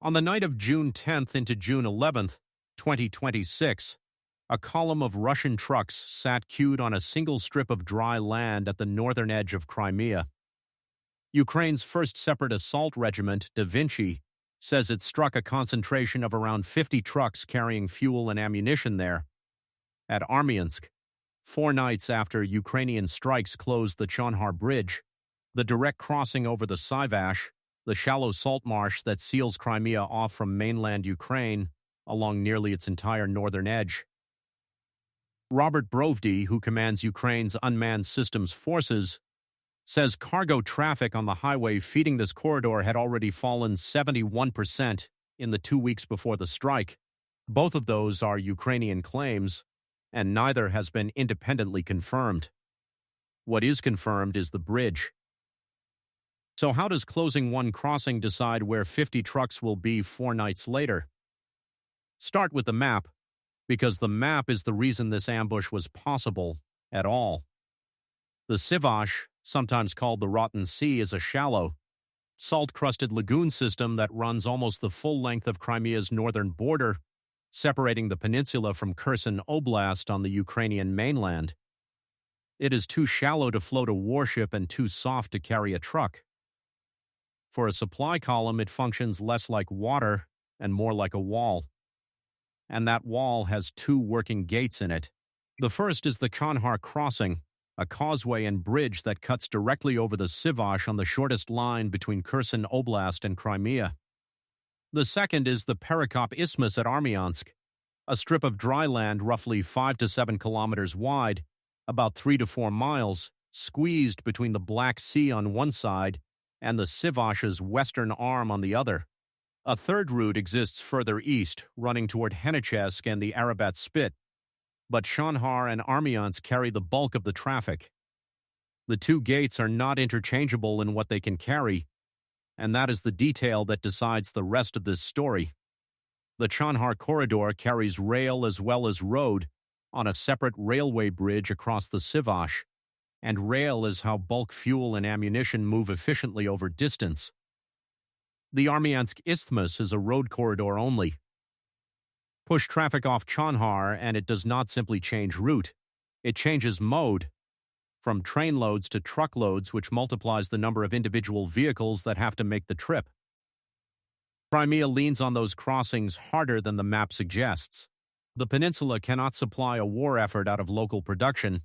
On the night of June 10th into June 11th, 2026, a column of Russian trucks sat queued on a single strip of dry land at the northern edge of Crimea. Ukraine's 1st Separate Assault Regiment, Vinci, says it struck a concentration of around 50 trucks carrying fuel and ammunition there. At Armiansk, 4 nights after Ukrainian strikes closed the Chonhar bridge, the direct crossing over the Syvash, the shallow salt marsh that seals Crimea off from mainland Ukraine along nearly its entire northern edge. Robert Brovdy, who commands Ukraine's unmanned systems forces, says cargo traffic on the highway feeding this corridor had already fallen 71% in the 2 weeks before the strike. Both of those are Ukrainian claims, and neither has been independently confirmed. What is confirmed is the bridge. So how does closing one crossing decide where 50 trucks will be 4 nights later? Start with the map, because the map is the reason this ambush was possible at all. The Syvash, sometimes called the Rotten Sea, is a shallow, salt-crusted lagoon system that runs almost the full length of Crimea's northern border, separating the peninsula from Kherson Oblast on the Ukrainian mainland. It is too shallow to float a warship and too soft to carry a truck. For a supply column, it functions less like water and more like a wall. And that wall has 2 working gates in it. The first is the Chonhar crossing, a causeway and bridge that cuts directly over the Syvash on the shortest line between Kherson Oblast and Crimea. The second is the Perekop Isthmus at Armiansk, a strip of dry land roughly 5 to 7 kilometers wide, about 3 to 4 miles, squeezed between the Black Sea on one side and the Syvash's western arm on the other. A third route exists further east, running toward Henichesk and the Arabat Spit, but Chonhar and Armiansk carry the bulk of the traffic. The 2 gates are not interchangeable in what they can carry, and that is the detail that decides the rest of this story. The Chonhar corridor carries rail as well as road on a separate railway bridge across the Syvash, and rail is how bulk fuel and ammunition move efficiently over distance. The Armiansk Isthmus is a road corridor only. Push traffic off Chonhar and it does not simply change route. It changes mode, from trainloads to truckloads, which multiplies the number of individual vehicles that have to make the trip. Crimea leans on those crossings harder than the map suggests. The peninsula cannot supply a war effort out of local production,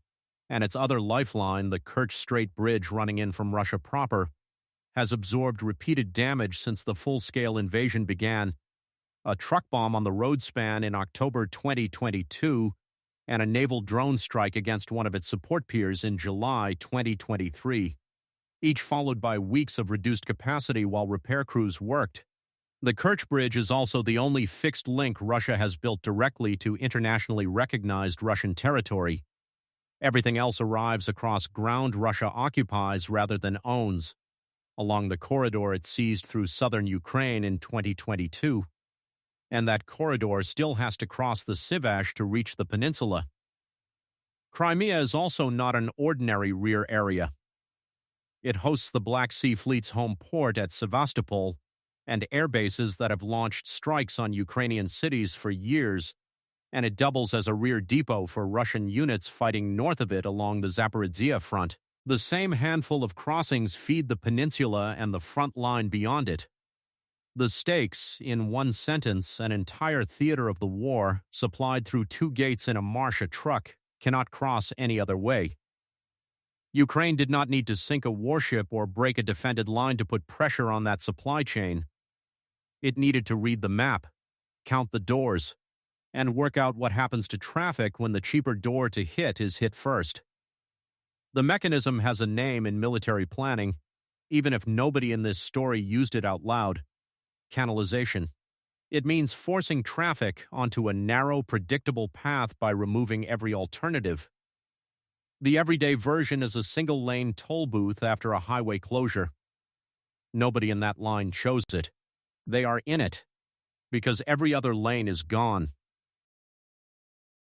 and its other lifeline, the Kerch Strait Bridge running in from Russia proper, has absorbed repeated damage since the full-scale invasion began. A truck bomb on the road span in October 2022, and a naval drone strike against one of its support piers in July 2023, each followed by weeks of reduced capacity while repair crews worked. The Kerch Bridge is also the only fixed link Russia has built directly to internationally recognized Russian territory. Everything else arrives across ground Russia occupies rather than owns, along the corridor it seized through southern Ukraine in 2022. And that corridor still has to cross the Syvash to reach the peninsula. Crimea is also not an ordinary rear area. It hosts the Black Sea Fleet's home port at Sevastopol and air bases that have launched strikes on Ukrainian cities for years, and it doubles as a rear depot for Russian units fighting north of it along the Zaporizhzhia front. The same handful of crossings feed the peninsula and the front line beyond it. The stakes, in one sentence, an entire theater of the war, supplied through 2 gates in a marsh a truck, cannot cross any other way. Ukraine did not need to sink a warship or break a defended line to put pressure on that supply chain. It needed to read the map, count the doors, and work out what happens to traffic when the cheaper door to hit is hit first. The mechanism has a name in military planning, even if nobody in this story used it out loud. Canalization. It means forcing traffic onto a narrow, predictable path by removing every alternative. The everyday version is a single-lane toll booth after a highway closure. Nobody in that line chose it. They are in it, because every other lane is gone.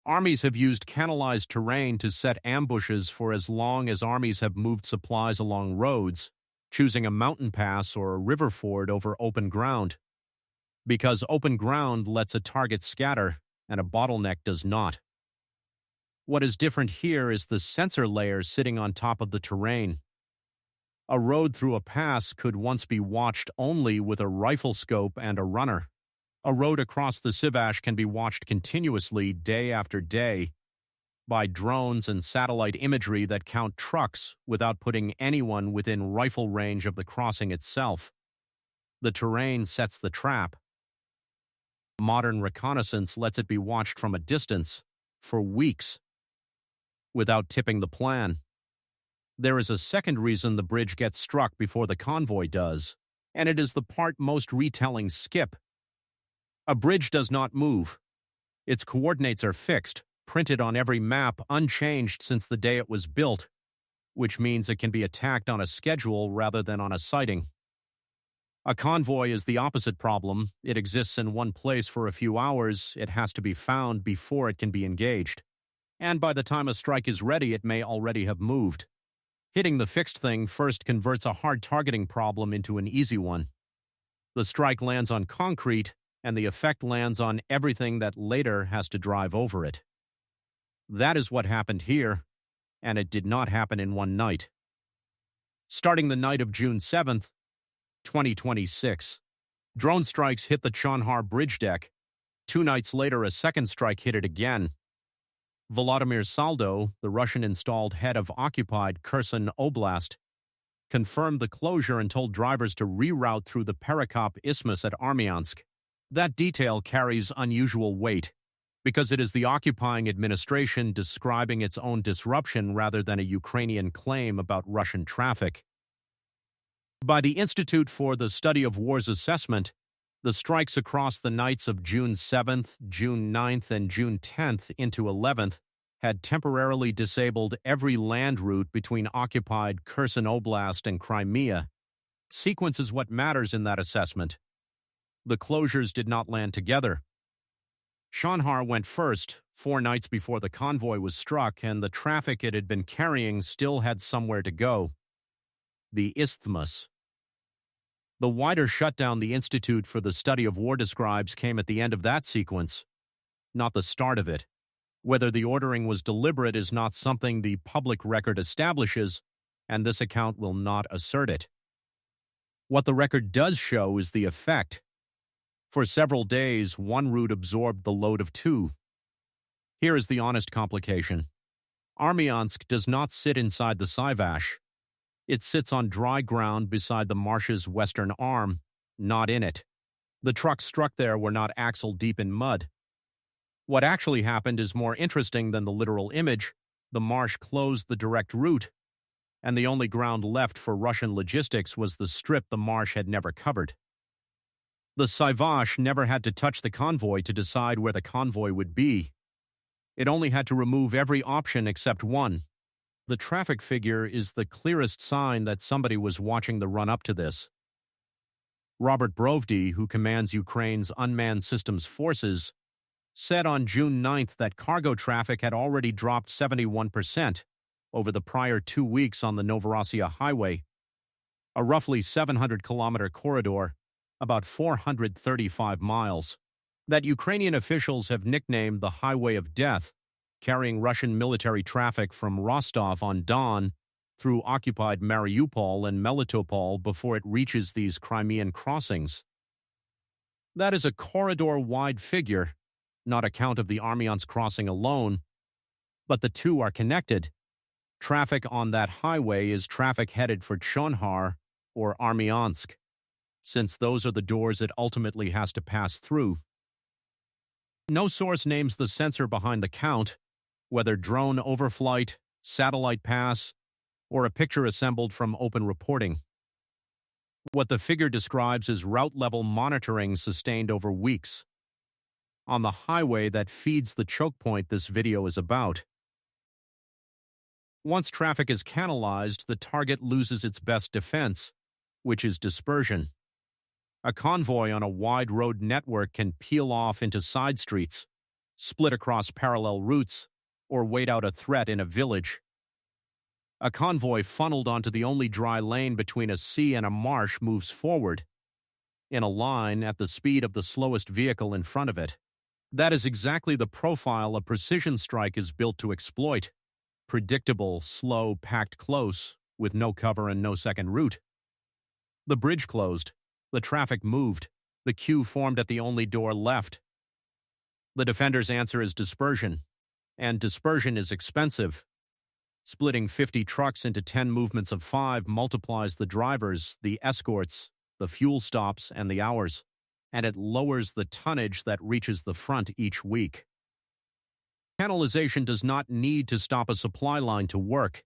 Armies have used canalized terrain to set ambushes for as long as armies have moved supplies along roads, choosing a mountain pass or a river ford over open ground. because open ground lets a target scatter and a bottleneck does not. What is different here is the sensor layer sitting on top of the terrain. A road through a pass could once be watched only with a rifle scope and a runner. A road across the Syvash can be watched continuously day after day by drones and satellite imagery that count trucks without putting anyone within rifle range of the crossing itself. The terrain sets the trap. Modern reconnaissance lets it be watched from a distance for weeks without tipping the plan. There is a second reason the bridge gets struck before the convoy does, and it is the part most retellings skip. A bridge does not move. Its coordinates are fixed, printed on every map, unchanged since the day it was built, which means it can be attacked on a schedule rather than on a sighting. A convoy is the opposite problem. It exists in one place for a few hours. It has to be found before it can be engaged. And by the time a strike is ready, it may already have moved. Hitting the fixed thing first converts a hard targeting problem into an easy one. The strike lands on concrete, and the effect lands on everything that later has to drive over it. That is what happened here, and it did not happen in one night. Starting the night of June 7th, 2026, drone strikes hit the Chonhar bridge deck. 2 nights later, a second strike hit it again. Volodymyr Saldo, the Russian-installed head of occupied Kherson Oblast, confirmed the closure and told drivers to reroute through the Perekop Isthmus at Armiansk. That detail carries unusual weight, because it is the occupying administration describing its own disruption rather than a Ukrainian claim about Russian traffic. By the Institute for the Study of War's assessment, the strikes across the nights of June 7th, June 9th, and June 10th into 11th had temporarily disabled every land route between occupied Kherson Oblast and Crimea. Sequence is what matters in that assessment. The closures did not land together. Chonhar went first, 4 nights before the convoy was struck, and the traffic it had been carrying still had somewhere to go. The isthmus. The wider shutdown the Institute for the Study of War describes came at the end of that sequence, not the start of it. Whether the ordering was deliberate is not something the public record establishes, and this account will not assert it. What the record does show is the effect. For several days, one route absorbed the load of 2. Here is the honest complication. Armiansk does not sit inside the Syvash. It sits on dry ground beside the marsh's western arm, not in it. The trucks struck there were not axle-deep in mud. What actually happened is more interesting than the literal image. The marsh closed the direct route, and the only ground left for Russian logistics was the strip the marsh had never covered. The Syvash never had to touch the convoy to decide where the convoy would be. It only had to remove every option except one. The traffic figure is the clearest sign that somebody was watching the run-up to this. Robert Brovdy, who commands Ukraine's unmanned systems forces, said on June 9th that cargo traffic had already dropped 71% over the prior 2 weeks on the Novorossiya Highway, a roughly 700-kilometer corridor, about 435 miles, that Ukrainian officials have nicknamed the Highway of Death, carrying Russian military traffic from Rostov-on-Don through occupied Mariupol and Melitopol before it reaches these Crimean crossings. That is a corridor-wide figure, not a count of the Armiansk crossing alone, but the two are connected. Traffic on that highway is traffic headed for Chonhar or Armiansk, since those are the doors it ultimately has to pass through. No source names the sensor behind the count, whether drone overflight, satellite pass, or a picture assembled from open reporting. What the figure describes is route-level monitoring sustained over weeks on the highway that feeds the choke point this video is about. Once traffic is canalized, the target loses its best defense, which is dispersion. A convoy on a wide road network can peel off into side streets, split across parallel routes, or wait out a threat in a village. A convoy funneled onto the only dry lane between a sea and a marsh moves forward. in a line at the speed of the slowest vehicle in front of it. That is exactly the profile a precision strike is built to exploit. Predictable, slow, packed close, with no cover and no second route. The bridge closed. The traffic moved. The queue formed at the only door left. The defender's answer is dispersion. And dispersion is expensive. Splitting 50 trucks into 10 movements of 5 multiplies the drivers, the escorts, the fuel stops, and the hours, and it lowers the tonnage that reaches the front each week. Canalization does not need to stop a supply line to work.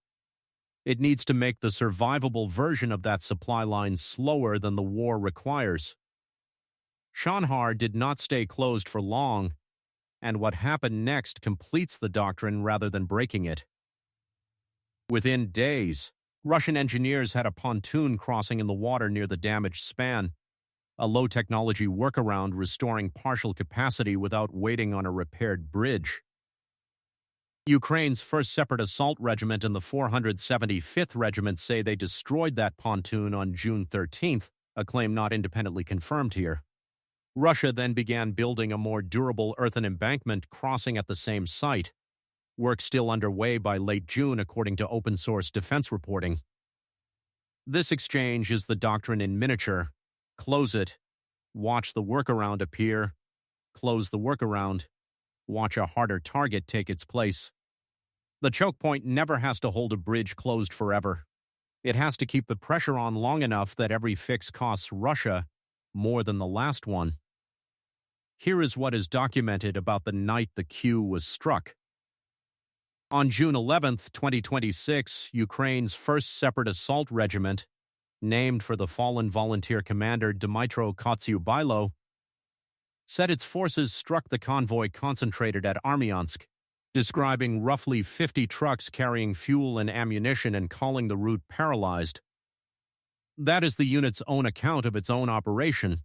It needs to make the survivable version of that supply line slower than the war requires. Chonhar did not stay closed for long, and what happened next completes the doctrine rather than breaking it. Within days, Russian engineers had a pontoon crossing in the water near the damaged span, a low-technology workaround restoring partial capacity without waiting on a repaired bridge. Ukraine's 1st Separate Assault Regiment and the 475th Regiment say they destroyed that pontoon on June 13th, a claim not independently confirmed here. Russia then began building a more durable earthen embankment crossing at the same site. Work still underway by late June, according to open-source defense reporting. This exchange is the doctrine in miniature. Close it. Watch the workaround appear. Close the workaround. Watch a harder target take its place. The choke point never has to hold a bridge closed forever. It has to keep the pressure on long enough that every fix costs Russia more than the last one. Here is what is documented about the night the queue was struck. On June 11, 2026, Ukraine's 1st Separate Assault Regiment, named for the fallen volunteer commander Dmytro Kotsiubailo, said its forces struck the convoy concentrated at Armiansk, describing roughly 50 trucks carrying fuel and ammunition and calling the route paralyzed. That is the unit's own account of its own operation,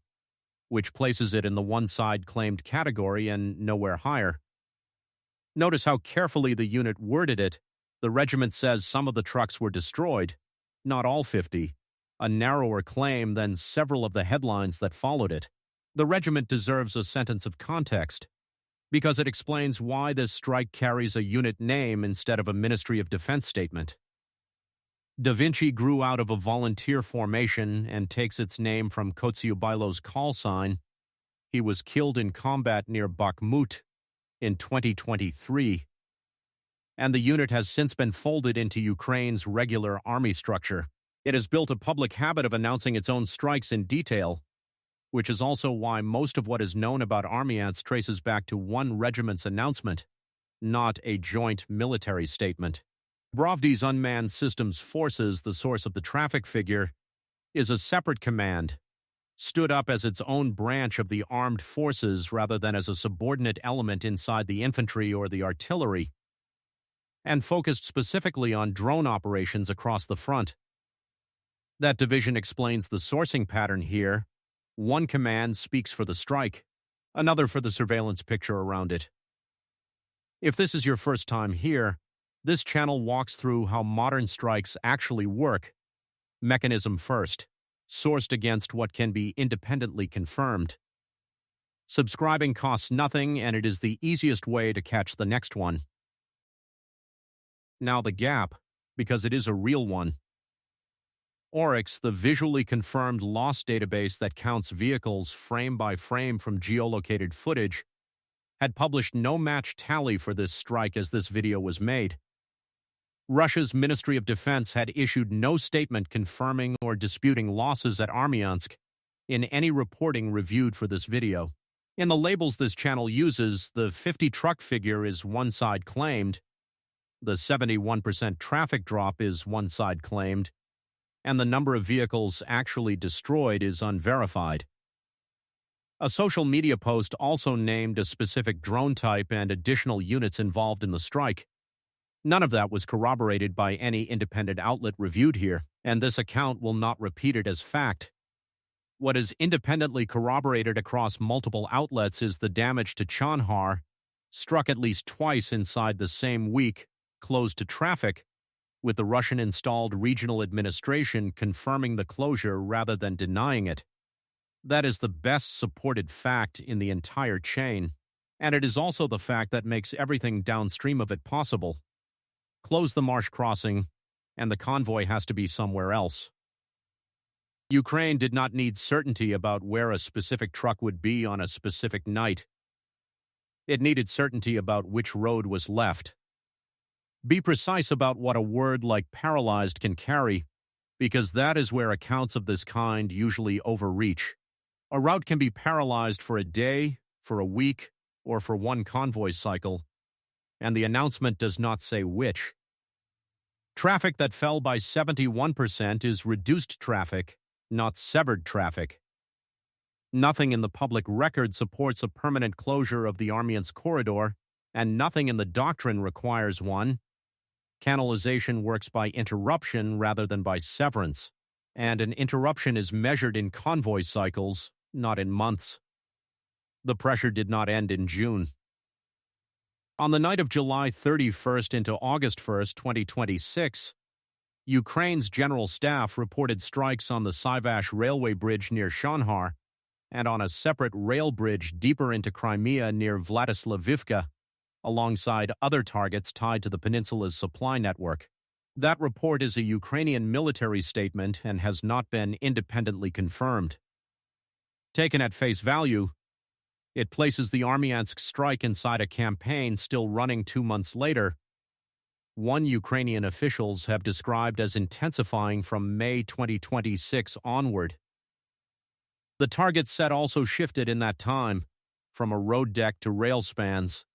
which places it in the one-side claimed category and nowhere higher. Notice how carefully the unit worded it. The regiment says some of the trucks were destroyed, not all 50, a narrower claim than several of the headlines that followed it. The regiment deserves a sentence of context, because it explains why this strike carries a unit name instead of a Ministry of Defense statement. Vinci grew out of a volunteer formation and takes its name from Kotsiubailo's call sign. He was killed in combat near Bakhmut in 2023, and the unit has since been folded into Ukraine's regular army structure. It has built a public habit of announcing its own strikes in detail, which is also why most of what is known about Armiansk traces back to one regiment's announcement, not a joint military statement. Brovdy's Unmanned Systems Forces, the source of the traffic figure, is a separate command, stood up as its own branch of the armed forces rather than as a subordinate element inside the infantry or the artillery, and focused specifically on drone operations across the front. That division explains the sourcing pattern here. One command speaks for the strike, another for the surveillance picture around it. If this is your first time here, this channel walks through how modern strikes actually work. Mechanism first, sourced against what can be independently confirmed. Subscribing costs nothing, and it is the easiest way to catch the next one. Now the gap, because it is a real one. Oryx, the visually confirmed loss database that counts vehicles frame by frame from geolocated footage, had published no match tally for this strike as this video was made. Russia's Ministry of Defense had issued no statement confirming or disputing losses at Armiansk in any reporting reviewed for this video. In the labels this channel uses, the 50 truck figure is one side claimed, the 71% traffic drop is one side claimed, and the number of vehicles actually destroyed is unverified. A social media post also named a specific drone type and additional units involved in the strike. None of that was corroborated by any independent outlet reviewed here, and this account will not repeat it as fact. What is independently corroborated across multiple outlets is the damage to Chonhar, struck at least twice inside the same week, closed to traffic, with the Russian-installed regional administration confirming the closure rather than denying it. That is the best supported fact in the entire chain, and it is also the fact that makes everything downstream of it possible. Close the marsh crossing, and the convoy has to be somewhere else. Ukraine did not need certainty about where a specific truck would be on a specific night. It needed certainty about which road was left. Be precise about what a word like paralyzed can carry, because that is where accounts of this kind usually overreach. A route can be paralyzed for a day, for a week, or for one convoy cycle, and the announcement does not say which. Traffic that fell by 71% is reduced traffic, not severed traffic. Nothing in the public record supports a permanent closure of the Armiansk corridor, and nothing in the Doctrine requires one. Canalization works by interruption rather than by severance, and an interruption is measured in convoy cycles, not in months. The pressure did not end in June. On the night of July 31st into August 1st, 2026, Ukraine's General Staff reported strikes on the Syvash railway bridge near Chonhar and on a separate rail bridge deeper into Crimea near Vladislavivka, alongside other targets tied to the peninsula's supply network. That report is a Ukrainian military statement and has not been independently confirmed. Taken at face value, it places the Armiansk strike inside a campaign still running 2 months later, one Ukrainian officials have described as intensifying from May 2026 onward. The target set also shifted in that time, from a road deck to rail spans,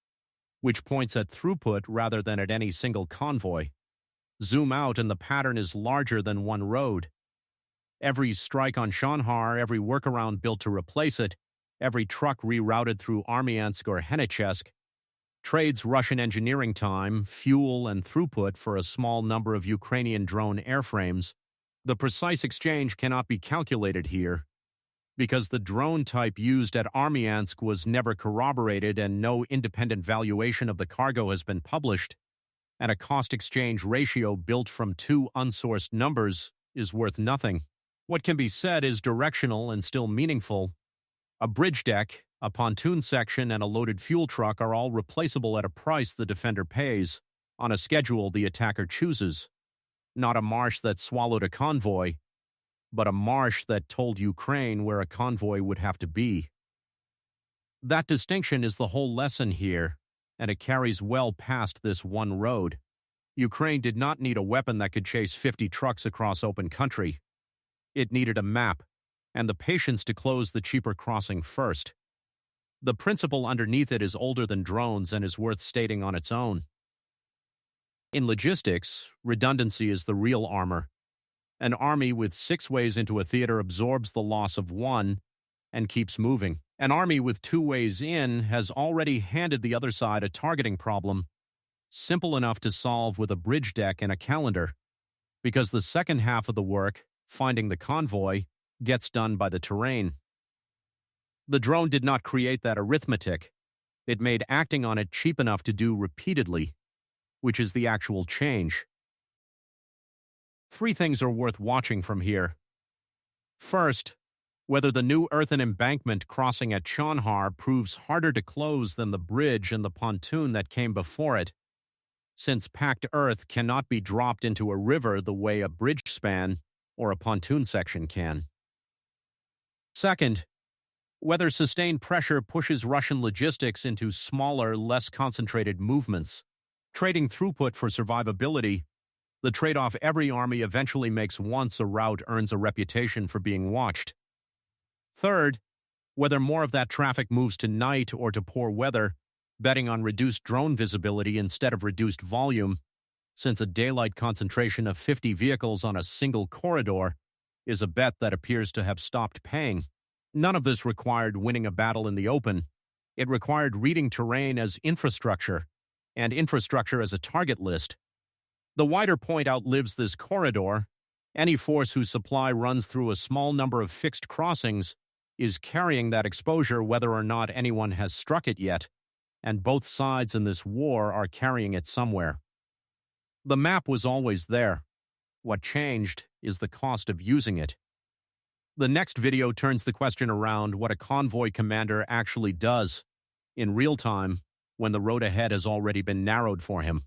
which points at throughput rather than at any single convoy. Zoom out and the pattern is larger than one road. Every strike on Chonhar, every workaround built to replace it, every truck rerouted through Armiansk or Henichesk, trades Russian engineering time, fuel, and throughput for a small number of Ukrainian drone airframes. The precise exchange cannot be calculated here, because the drone type used at Armiansk was never corroborated and no independent valuation of the cargo has been published, and a cost-exchange ratio built from two unsourced numbers is worth nothing. What can be said is directional and still meaningful. A bridge deck, a pontoon section, and a loaded fuel truck are all replaceable at a price the defender pays, on a schedule the attacker chooses. Not a marsh that swallowed a convoy, but a marsh that told Ukraine where a convoy would have to be. That distinction is the whole lesson here, and it carries well past this one road. Ukraine did not need a weapon that could chase 50 trucks across open country. It needed a map, and the patience to close the cheaper crossing first. The principle underneath it is older than drones and is worth stating on its own. In logistics, redundancy is the real armor. An army with 6 ways into a theater absorbs the loss of one and keeps moving. An army with 2 ways in has already handed the other side a targeting problem, simple enough to solve with a bridge deck and a calendar, because the second half of the work, finding the convoy, gets done by the terrain. The drone did not create that arithmetic. It made acting on it cheap enough to do repeatedly, which is the actual change. 3 things are worth watching from here. First, whether the new earthen embankment crossing at Chonhar proves harder to close than the bridge and the pontoon that came before it, since packed earth cannot be dropped into a river the way a bridge span or a pontoon section can. Second, whether sustained pressure pushes Russian logistics into smaller, less concentrated movements, trading throughput for survivability. The trade-off every army eventually makes once a route earns a reputation for being watched. Third, whether more of that traffic moves to night or to poor weather, betting on reduced drone visibility instead of reduced volume, since a daylight concentration of 50 vehicles on a single corridor is a bet that appears to have stopped paying. None of this required winning a battle in the open. It required reading terrain as infrastructure, and infrastructure as a target list. The wider point outlives this corridor. Any force whose supply runs through a small number of fixed crossings is carrying that exposure whether or not anyone has struck it yet, and both sides in this war are carrying it somewhere. The map was always there. What changed is the cost of using it. The next video turns the question around what a convoy commander actually does in real time when the road ahead has already been narrowed for him.